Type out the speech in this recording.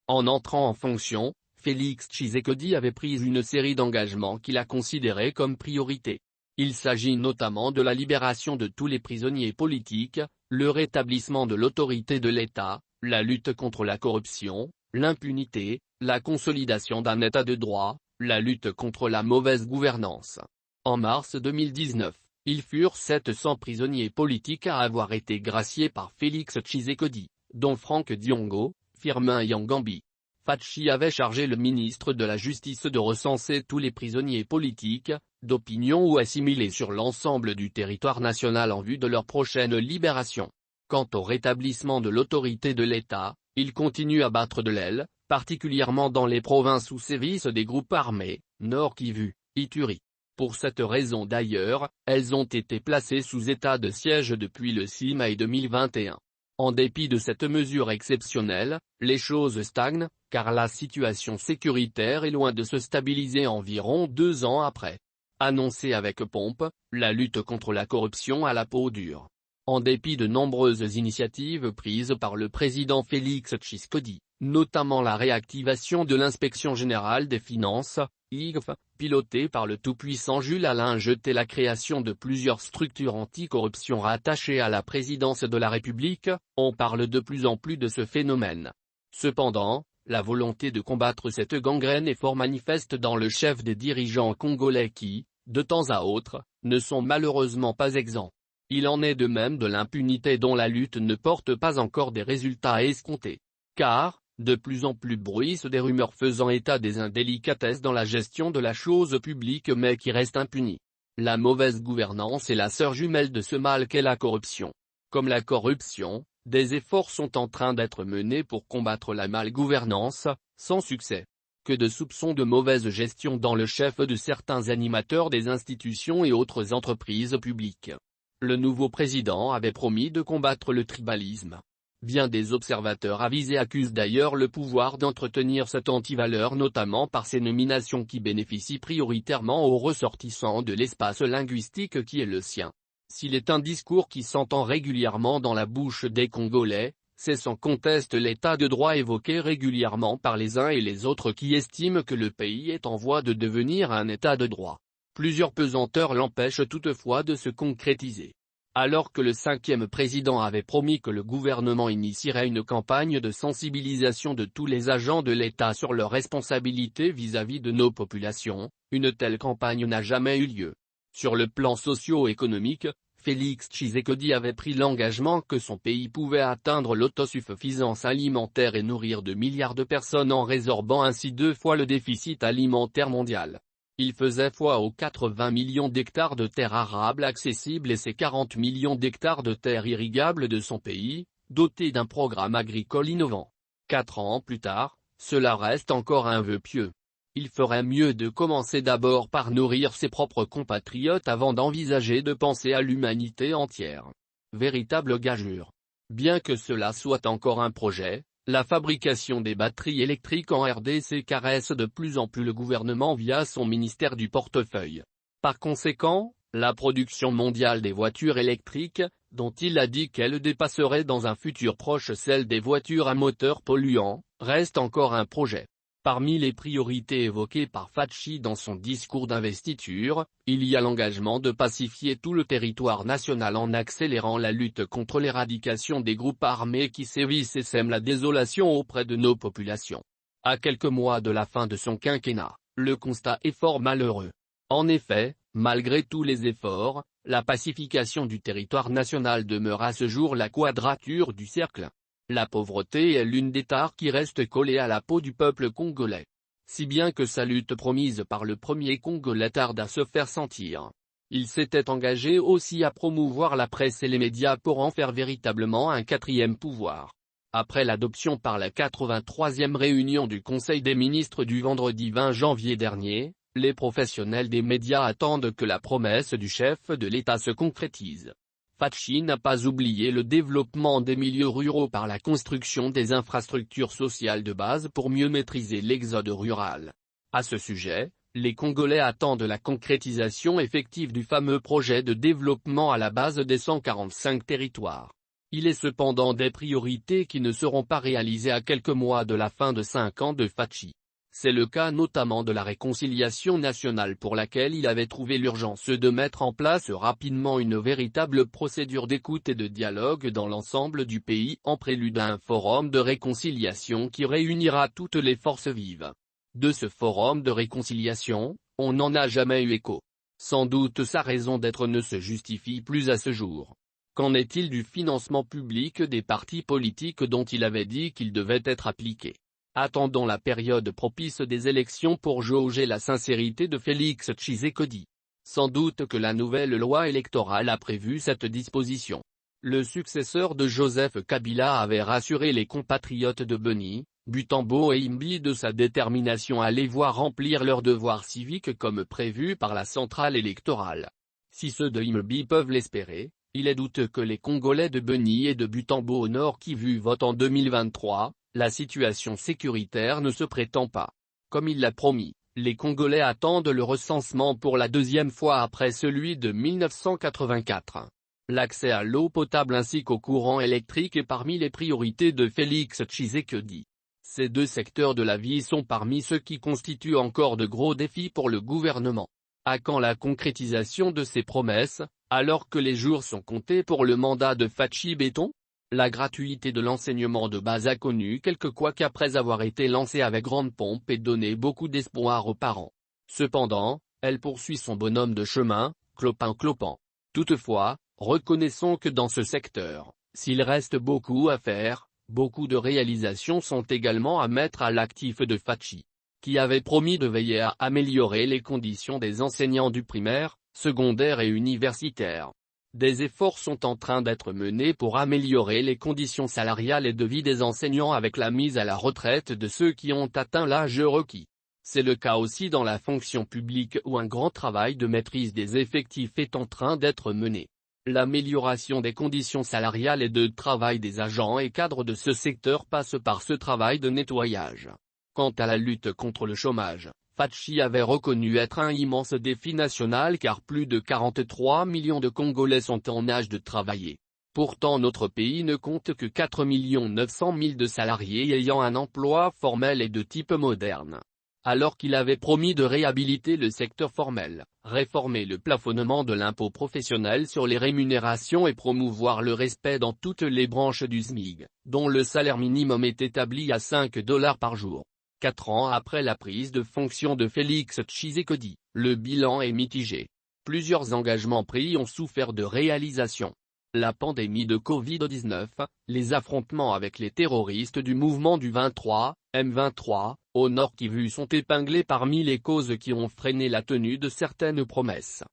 En entrant en fonction, Félix Tshisekedi avait pris une série d'engagements qu'il a considérés comme priorité. Il s'agit notamment de la libération de tous les prisonniers politiques, le rétablissement de l'autorité de l'État, la lutte contre la corruption, l'impunité, la consolidation d'un État de droit, la lutte contre la mauvaise gouvernance. En mars 2019, ils furent 700 prisonniers politiques à avoir été graciés par Félix Tshisekedi, dont Franck Diongo, Firmin Yangambi. Fachi avait chargé le ministre de la Justice de recenser tous les prisonniers politiques, d'opinion ou assimilés sur l'ensemble du territoire national en vue de leur prochaine libération. Quant au rétablissement de l'autorité de l'État, il continue à battre de l'aile, particulièrement dans les provinces où sévissent des groupes armés, Nord Kivu, Ituri. Pour cette raison d'ailleurs, elles ont été placées sous état de siège depuis le 6 mai 2021. En dépit de cette mesure exceptionnelle, les choses stagnent, car la situation sécuritaire est loin de se stabiliser environ 2 ans après. Annoncée avec pompe, la lutte contre la corruption à la peau dure. En dépit de nombreuses initiatives prises par le président Félix Tshisekedi, notamment la réactivation de l'Inspection générale des finances, IGF, pilotée par le tout-puissant Jules Alain Jeté, la création de plusieurs structures anti-corruption rattachées à la présidence de la République, on parle de plus en plus de ce phénomène. Cependant, la volonté de combattre cette gangrène est fort manifeste dans le chef des dirigeants congolais qui, de temps à autre, ne sont malheureusement pas exempts. Il en est de même de l'impunité dont la lutte ne porte pas encore des résultats escomptés. Car, de plus en plus bruissent des rumeurs faisant état des indélicatesses dans la gestion de la chose publique mais qui restent impunies. La mauvaise gouvernance est la sœur jumelle de ce mal qu'est la corruption. Comme la corruption, des efforts sont en train d'être menés pour combattre la malgouvernance, sans succès. Que de soupçons de mauvaise gestion dans le chef de certains animateurs des institutions et autres entreprises publiques. Le nouveau président avait promis de combattre le tribalisme. Bien des observateurs avisés accusent d'ailleurs le pouvoir d'entretenir cette antivaleur notamment par ses nominations qui bénéficient prioritairement aux ressortissants de l'espace linguistique qui est le sien. S'il est un discours qui s'entend régulièrement dans la bouche des Congolais, c'est sans conteste l'état de droit évoqué régulièrement par les uns et les autres qui estiment que le pays est en voie de devenir un état de droit. Plusieurs pesanteurs l'empêchent toutefois de se concrétiser. Alors que le 5e président avait promis que le gouvernement initierait une campagne de sensibilisation de tous les agents de l'État sur leurs responsabilités vis-à-vis de nos populations, une telle campagne n'a jamais eu lieu. Sur le plan socio-économique, Félix Tshisekedi avait pris l'engagement que son pays pouvait atteindre l'autosuffisance alimentaire et nourrir 2 milliards de personnes en résorbant ainsi 2 fois le déficit alimentaire mondial. Il faisait foi aux 80 millions d'hectares de terres arables accessibles et ses 40 millions d'hectares de terres irrigables de son pays, dotés d'un programme agricole innovant. 4 ans plus tard, cela reste encore un vœu pieux. Il ferait mieux de commencer d'abord par nourrir ses propres compatriotes avant d'envisager de penser à l'humanité entière. Véritable gageure. Bien que cela soit encore un projet, la fabrication des batteries électriques en RDC caresse de plus en plus le gouvernement via son ministère du portefeuille. Par conséquent, la production mondiale des voitures électriques, dont il a dit qu'elle dépasserait dans un futur proche celle des voitures à moteur polluant, reste encore un projet. Parmi les priorités évoquées par Fachi dans son discours d'investiture, il y a l'engagement de pacifier tout le territoire national en accélérant la lutte contre l'éradication des groupes armés qui sévissent et sèment la désolation auprès de nos populations. À quelques mois de la fin de son quinquennat, le constat est fort malheureux. En effet, malgré tous les efforts, la pacification du territoire national demeure à ce jour la quadrature du cercle. La pauvreté est l'une des tares qui reste collée à la peau du peuple congolais. Si bien que sa lutte promise par le premier Congolais tarde à se faire sentir. Il s'était engagé aussi à promouvoir la presse et les médias pour en faire véritablement un 4e pouvoir. Après l'adoption par la 83e réunion du Conseil des ministres du vendredi 20 janvier dernier, les professionnels des médias attendent que la promesse du chef de l'État se concrétise. Fachi n'a pas oublié le développement des milieux ruraux par la construction des infrastructures sociales de base pour mieux maîtriser l'exode rural. À ce sujet, les Congolais attendent la concrétisation effective du fameux projet de développement à la base des 145 territoires. Il est cependant des priorités qui ne seront pas réalisées à quelques mois de la fin de 5 ans de Faci. C'est le cas notamment de la réconciliation nationale pour laquelle il avait trouvé l'urgence de mettre en place rapidement une véritable procédure d'écoute et de dialogue dans l'ensemble du pays en prélude à un forum de réconciliation qui réunira toutes les forces vives. De ce forum de réconciliation, on n'en a jamais eu écho. Sans doute sa raison d'être ne se justifie plus à ce jour. Qu'en est-il du financement public des partis politiques dont il avait dit qu'il devait être appliqué? Attendons la période propice des élections pour jauger la sincérité de Félix Tshisekedi. Sans doute que la nouvelle loi électorale a prévu cette disposition. Le successeur de Joseph Kabila avait rassuré les compatriotes de Beni, Butembo et Imbi de sa détermination à les voir remplir leurs devoirs civiques comme prévu par la centrale électorale. Si ceux de Imbi peuvent l'espérer, il est douteux que les Congolais de Beni et de Butembo au Nord Kivu votent en 2023. La situation sécuritaire ne se prétend pas. Comme il l'a promis, les Congolais attendent le recensement pour la deuxième fois après celui de 1984. L'accès à l'eau potable ainsi qu'au courant électrique est parmi les priorités de Félix Tshisekedi. Ces deux secteurs de la vie sont parmi ceux qui constituent encore de gros défis pour le gouvernement. À quand la concrétisation de ces promesses, alors que les jours sont comptés pour le mandat de Faci Béton? La gratuité de l'enseignement de base a connu quelques couacs après avoir été lancée avec grande pompe et donné beaucoup d'espoir aux parents. Cependant, elle poursuit son bonhomme de chemin, clopin-clopant. Toutefois, reconnaissons que dans ce secteur, s'il reste beaucoup à faire, beaucoup de réalisations sont également à mettre à l'actif de Faci, qui avait promis de veiller à améliorer les conditions des enseignants du primaire, secondaire et universitaire. Des efforts sont en train d'être menés pour améliorer les conditions salariales et de vie des enseignants avec la mise à la retraite de ceux qui ont atteint l'âge requis. C'est le cas aussi dans la fonction publique où un grand travail de maîtrise des effectifs est en train d'être mené. L'amélioration des conditions salariales et de travail des agents et cadres de ce secteur passe par ce travail de nettoyage. Quant à la lutte contre le chômage, Faci avait reconnu être un immense défi national car plus de 43 millions de Congolais sont en âge de travailler. Pourtant notre pays ne compte que 4 900 000 de salariés ayant un emploi formel et de type moderne. Alors qu'il avait promis de réhabiliter le secteur formel, réformer le plafonnement de l'impôt professionnel sur les rémunérations et promouvoir le respect dans toutes les branches du SMIC, dont le salaire minimum est établi à $5 par jour. 4 ans après la prise de fonction de Félix Tshisekedi, le bilan est mitigé. Plusieurs engagements pris ont souffert de réalisation. La pandémie de Covid-19, les affrontements avec les terroristes du mouvement du 23, M23, au Nord Kivu sont épinglés parmi les causes qui ont freiné la tenue de certaines promesses.